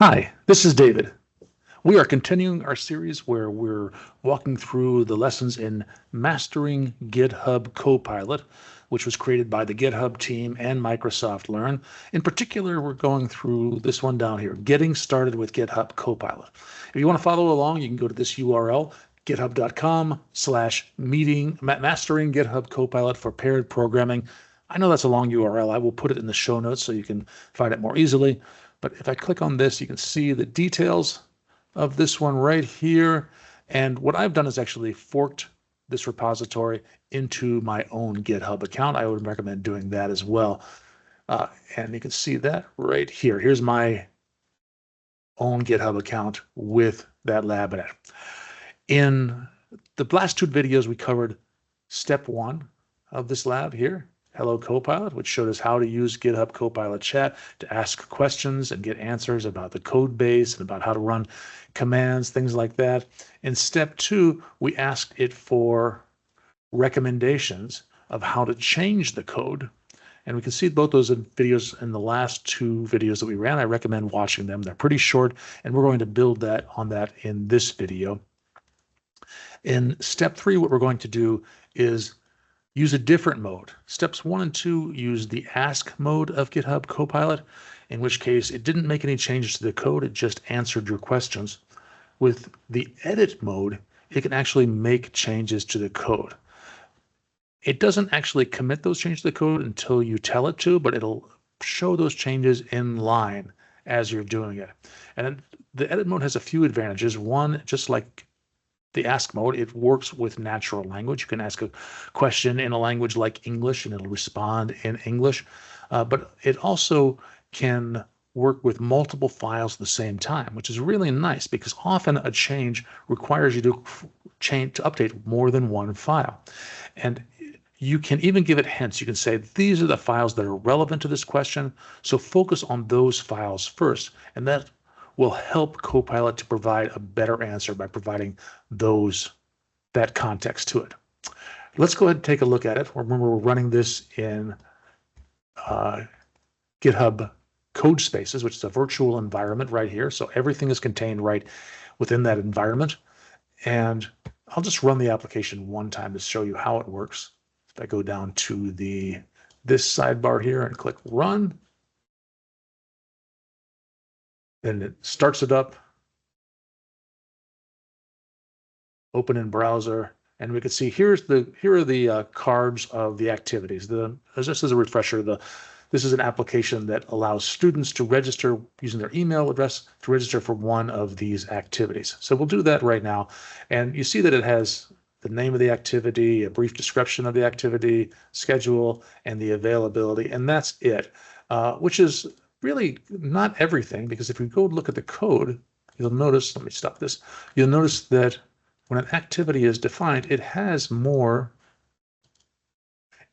Hi, this is David. We are continuing our series where we're walking through the lessons in Mastering GitHub Copilot, which was created by the GitHub team and Microsoft Learn. In particular, we're going through this one down here, Getting Started with GitHub Copilot. If you want to follow along, you can go to this URL, github.com/mastering GitHub Copilot for paired programming. I know that's a long URL. I will put it in the show notes so you can find it more easily. But if I click on this, you can see the details of this one right here. And what I've done is actually forked this repository into my own GitHub account. I would recommend doing that as well. And you can see that right here. Here's my own GitHub account with that lab in it. In the last two videos, we covered step one of this lab here, Hello Copilot, which showed us how to use GitHub Copilot Chat to ask questions and get answers about the code base and about how to run commands, things like that. In step two, we asked it for recommendations of how to change the code. And we can see both those videos in the last two videos that we ran. I recommend watching them. They're pretty short, and we're going to build on that in this video. In step three, what we're going to do is use a different mode. Steps 1 and 2 use the Ask mode of GitHub Copilot, in which case it didn't make any changes to the code, it just answered your questions. With the Edit mode, it can actually make changes to the code. It doesn't actually commit those changes to the code until you tell it to, but it'll show those changes in line as you're doing it. And the Edit mode has a few advantages. One, just like the Ask mode, it works with natural language. You can ask a question in a language like English and it'll respond in English, but it also can work with multiple files at the same time, which is really nice because often a change requires you to update more than one file. And you can even give it hints. You can say, these are the files that are relevant to this question, so focus on those files first. And that will help Copilot to provide a better answer by providing that context to it. Let's go ahead and take a look at it. Remember, we're running this in GitHub Code Spaces, which is a virtual environment right here. So everything is contained right within that environment. And I'll just run the application one time to show you how it works. If I go down to this sidebar here and click Run, then it starts it up, open in browser, and we can see here are the cards of the activities. Just as a refresher, this is an application that allows students to register using their email address to register for one of these activities. So we'll do that right now. And you see that it has the name of the activity, a brief description of the activity, schedule, and the availability, and that's it, which is really not everything, because if we go look at the code, you'll notice, let me stop this, you'll notice that when an activity is defined, it has more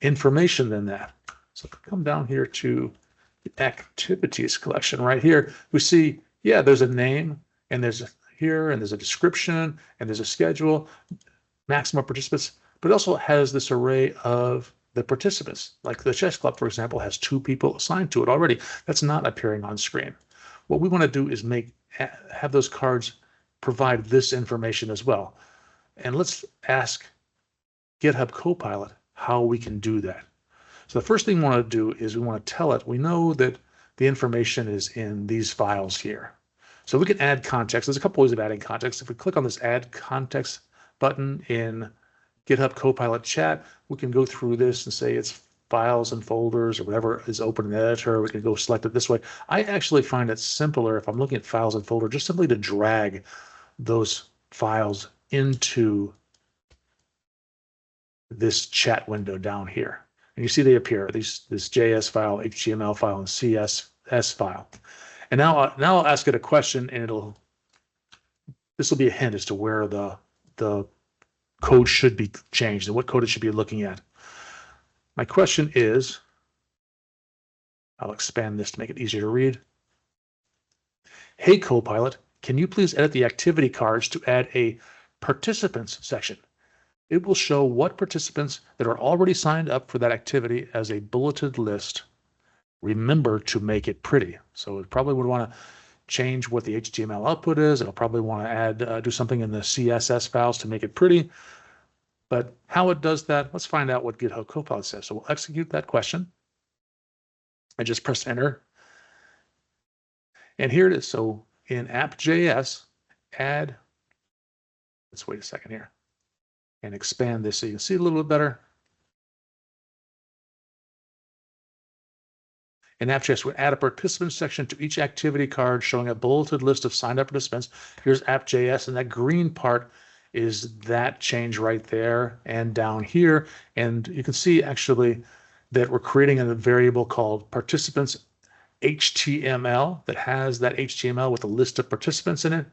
information than that. So if we come down here to the activities collection right here, we see, yeah, there's a name, and there's a description, and there's a schedule, maximum participants, but it also has this array of the participants. Like the chess club, for example, has 2 people assigned to it already. That's not appearing on screen. What we want to do is have those cards provide this information as well. And let's ask GitHub Copilot how we can do that. So the first thing we want to do is we want to tell it, we know that the information is in these files here. So we can add context. There's a couple ways of adding context. If we click on this Add Context button in GitHub Copilot Chat, we can go through this and say it's files and folders or whatever is open in the editor. We can go select it this way. I actually find it simpler if I'm looking at files and folder, just simply to drag those files into this chat window down here. And you see they appear, this JS file, HTML file, and CSS file. And now I'll ask it a question, and this will be a hint as to where the code should be changed and what code it should be looking at. My question is, I'll expand this to make it easier to read. Hey Copilot, can you please edit the activity cards to add a participants section? It will show what participants that are already signed up for that activity as a bulleted list. Remember to make it pretty. So it probably would want to change what the HTML output is. It'll probably want to add, do something in the CSS files to make it pretty. But how it does that, let's find out what GitHub Copilot says. So we'll execute that question. I just press enter. And here it is. So in app.js, add, let's wait a second here and expand this so you can see a little bit better. In app.js, we add a participant section to each activity card showing a bulleted list of signed up participants. Here's app.js, and that green part is that change right there and down here. And you can see actually that we're creating a variable called participants HTML that has that HTML with a list of participants in it.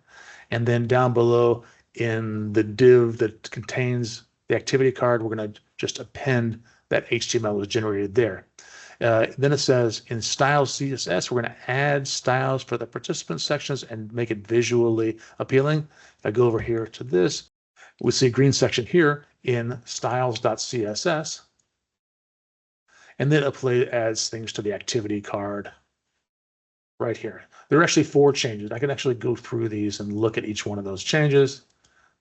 And then down below in the div that contains the activity card, we're going to just append that HTML that was generated there. Then it says in styles CSS, we're going to add styles for the participant sections and make it visually appealing. If I go over here to this, we see a green section here in styles.css. And then it adds things to the activity card right here. There are actually 4 changes. I can actually go through these and look at each one of those changes.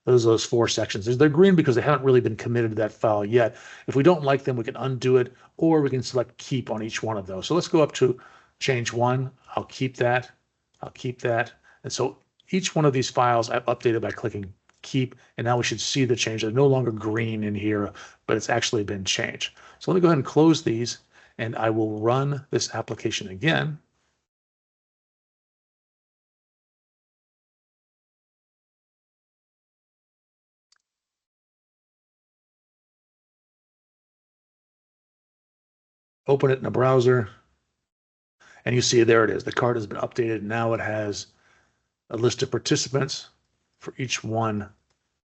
Those 4 sections. They're green because they haven't really been committed to that file yet. If we don't like them, we can undo it, or we can select keep on each one of those. So let's go up to change 1. I'll keep that. I'll keep that. And so each one of these files I've updated by clicking keep, and now we should see the change. They're no longer green in here, but it's actually been changed. So let me go ahead and close these, and I will run this application again. Open it in a browser, and you see there it is. The card has been updated. Now it has a list of participants for each one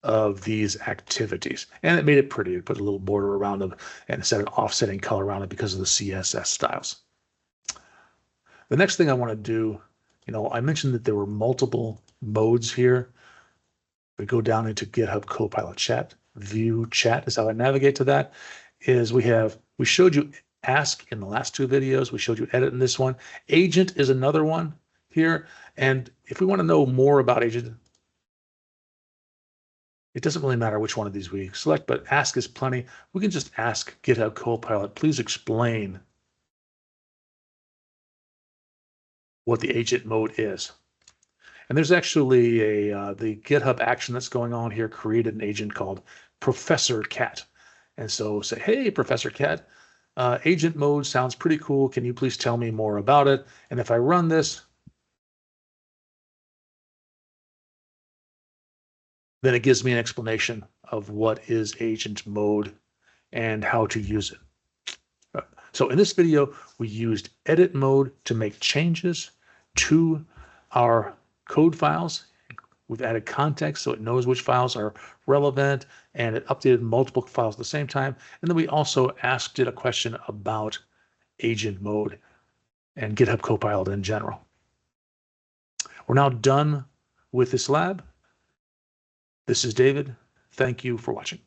of these activities. And it made it pretty. It put a little border around them and set an offsetting color around it because of the CSS styles. The next thing I want to do, I mentioned that there were multiple modes here. We go down into GitHub Copilot Chat. View Chat is how I navigate to that. We showed you Ask in the last 2 videos. We showed you Edit in this one. Agent is another one here. And if we want to know more about Agent, it doesn't really matter which one of these we select, but Ask is plenty. We can just ask GitHub Copilot, please explain what the agent mode is. And there's actually the GitHub action that's going on here created an agent called Professor Cat. And so say, hey, Professor Cat, agent mode sounds pretty cool. Can you please tell me more about it? And if I run this, then it gives me an explanation of what is agent mode and how to use it. So in this video, we used edit mode to make changes to our code files. We've added context so it knows which files are relevant, and it updated multiple files at the same time. And then we also asked it a question about agent mode and GitHub Copilot in general. We're now done with this lab. This is David. Thank you for watching.